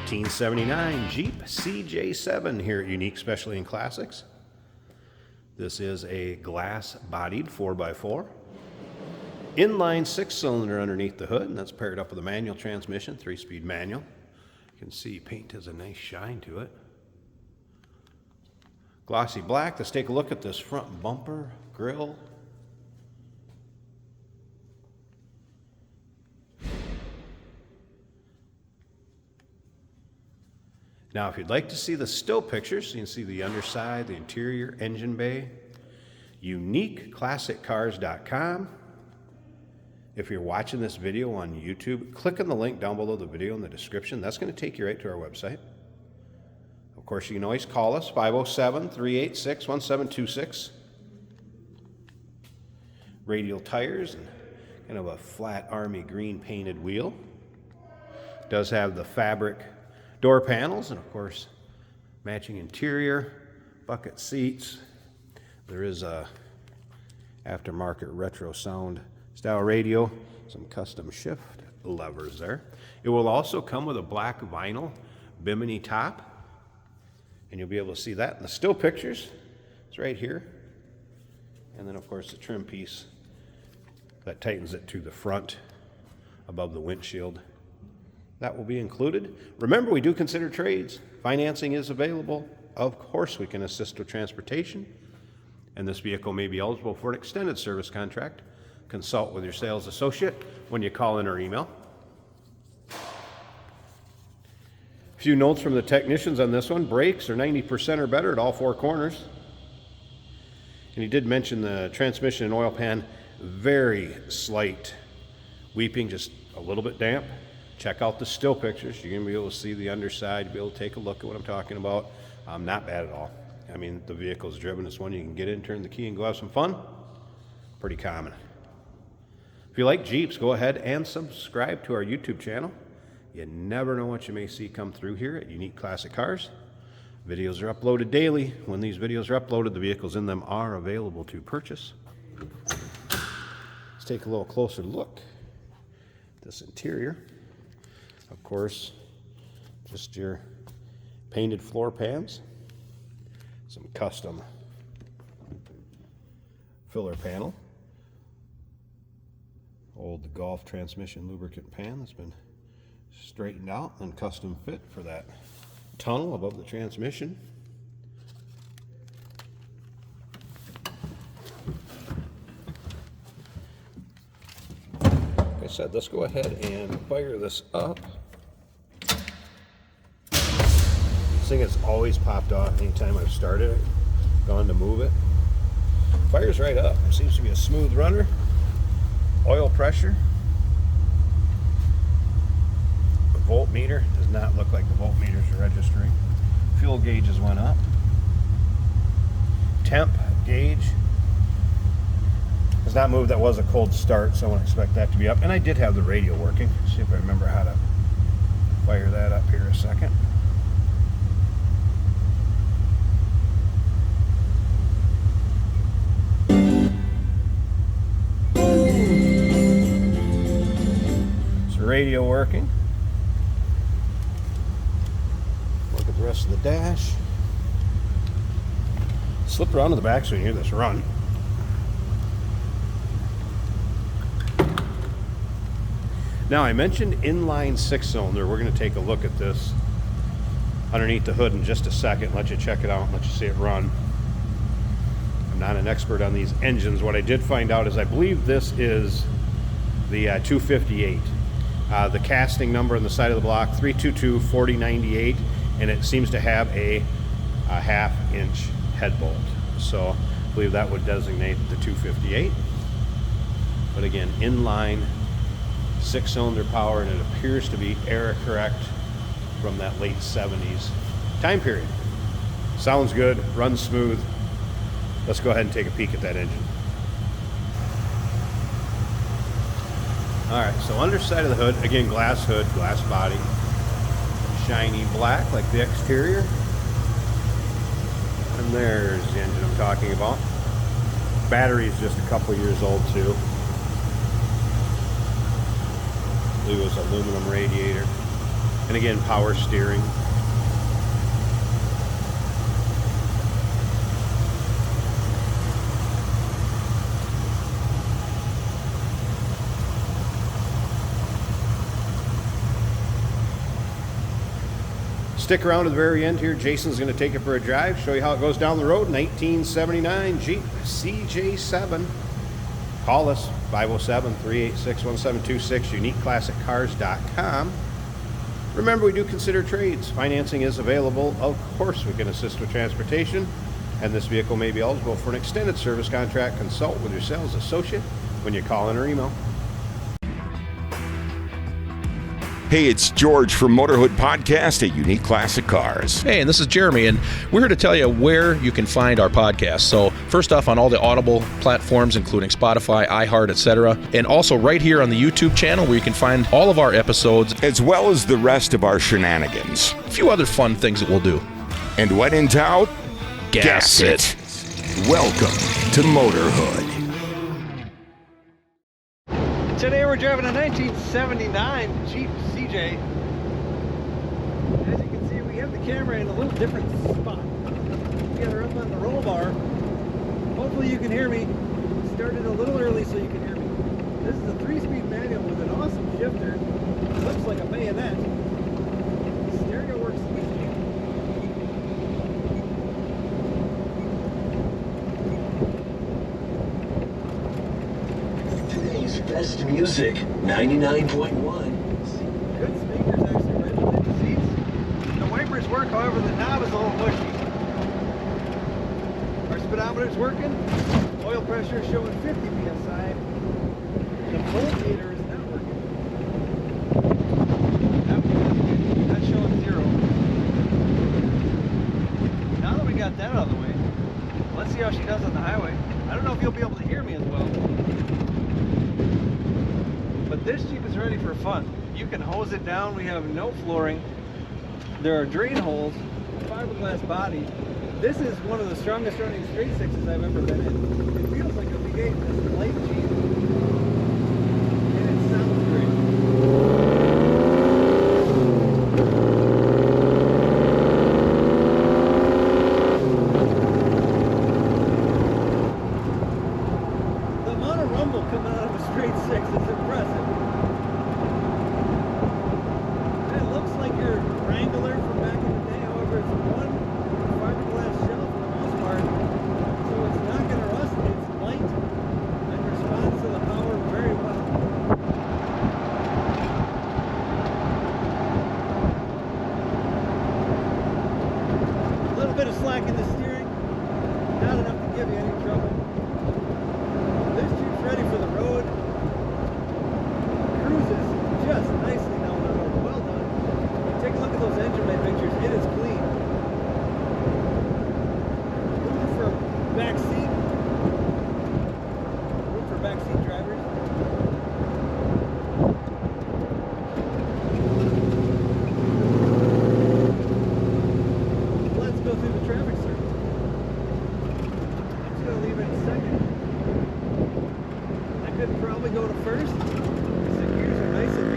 1979 Jeep CJ7 here at Unique Specialty and Classics. This is a glass-bodied 4x4. Inline 6-cylinder underneath the hood, and that's paired up with a manual transmission, 3-speed manual. You can see paint has a nice shine to it. Glossy black. Let's take a look at this front bumper, grille. Now, if you'd like to see the still pictures, you can see the underside, the interior, engine bay, uniqueclassiccars.com. If you're watching this video on YouTube, click on the link down below the video in the description. That's going to take you right to our website. Of course, you can always call us, 507-386-1726. Radial tires and kind of a flat army green painted wheel. Does have the fabric door panels and, of course, matching interior, bucket seats. There is a aftermarket retro sound style radio, some custom shift levers there. It will also come with a black vinyl bimini top, and you'll be able to see that in the still pictures. It's right here. And then, of course, the trim piece that tightens it to the front above the windshield. That will be included. Remember, we do consider trades. Financing is available. Of course, we can assist with transportation. And this vehicle may be eligible for an extended service contract. Consult with your sales associate when you call in or email. A few notes from the technicians on this one. Brakes are 90% or better at all 4 corners. And he did mention the transmission and oil pan, very slight weeping, just a little bit damp. Check out the still pictures. You're going to be able to see the underside, be able to take a look at what I'm talking about. Not bad at all. I mean, the vehicle's driven. It's one you can get in, turn the key, and go have some fun. Pretty common. If you like Jeeps, go ahead and subscribe to our YouTube channel. You never know what you may see come through here at Unique Classic Cars. Videos are uploaded daily. When these videos are uploaded, the vehicles in them are available to purchase. Let's take a little closer look at this interior. Of course, just your painted floor pans, some custom filler panel, old Golf transmission lubricant pan that's been straightened out and custom fit for that tunnel above the transmission. Like I said, let's go ahead and fire this up. This thing has always popped off anytime I've started it, gone to move it. Fires right up. It seems to be a smooth runner. Oil pressure. The voltmeter does not look like the voltmeters are registering. Fuel gauges went up. Temp gauge has not moved. That was a cold start, so I wouldn't expect that to be up. And I did have the radio working. See if I remember how to fire that up here a second. Radio working. Look at the rest of the dash. Slip around to the back so you can hear this run. Now, I mentioned inline 6-cylinder. We're going to take a look at this underneath the hood in just a second, let you check it out and let you see it run. I'm not an expert on these engines. What I did find out is I believe this is the 258. The casting number on the side of the block, 322-4098, and it seems to have a half-inch head bolt. So I believe that would designate the 258. But again, inline 6-cylinder power, and it appears to be error correct from that late 70s time period. Sounds good, runs smooth. Let's go ahead and take a peek at that engine. All right, so underside of the hood, again, glass hood, glass body, shiny black like the exterior. And there's the engine I'm talking about. Battery's just a couple years old too. I believe it was aluminum radiator. And again, power steering. Stick around to the very end here. Jason's going to take it for a drive, show you how it goes down the road. 1979 Jeep CJ7. Call us, 507-386-1726, uniqueclassiccars.com. Remember, we do consider trades. Financing is available. Of course, we can assist with transportation, and this vehicle may be eligible for an extended service contract. Consult with your sales associate when you call in or email. Hey, it's George from Motorhood Podcast at Unique Classic Cars. Hey, and this is Jeremy, and we're here to tell you where you can find our podcast. So first off, on all the Audible platforms, including Spotify, iHeart, etc., and also right here on the YouTube channel where you can find all of our episodes, as well as the rest of our shenanigans. A few other fun things that we'll do. And when in doubt, gas it. Welcome to Motorhood. Today we're driving a 1979 Jeep CJ. As you can see, we have the camera in a little different spot. We got her up on the roll bar. Hopefully you can hear me. Started a little early so you can hear me. This is a 3-speed manual with an awesome shifter. It looks like a bayonet. The stereo works sweetly. Today's best music, 99.1. Good speakers actually right within the seats. The wipers work, however the knob is a little mushy. Our speedometer's working. Oil pressure is showing 50 psi. The voltmeter is not working. That's showing 0. Now that we got that out of the way, let's see how she does on the highway. I don't know if you'll be able to hear me as well. But this Jeep is ready for fun. You can hose it down. We have no flooring. There are drain holes, fiberglass body. This is one of the strongest running straight sixes I've ever been in. It feels like a V8. It's a light Jeep. And it sounds great. The amount of rumble coming out of a straight six is impressive. It looks like your Wrangler from back in the day, however, it's one fiberglass shell for the most part, so it's not going to rust. It's light and responds to the power very well. A little bit of slack in the steering, not enough to give you any trouble. This Jeep's ready for the road. Cruises just nicely down the road. Well done. Take a look at those engine bay pictures. It is clean. Room for back seat. Room for back seat drivers. Let's go through the traffic circle. I'm just going to leave it in second. I could probably go to first. The gears are nice and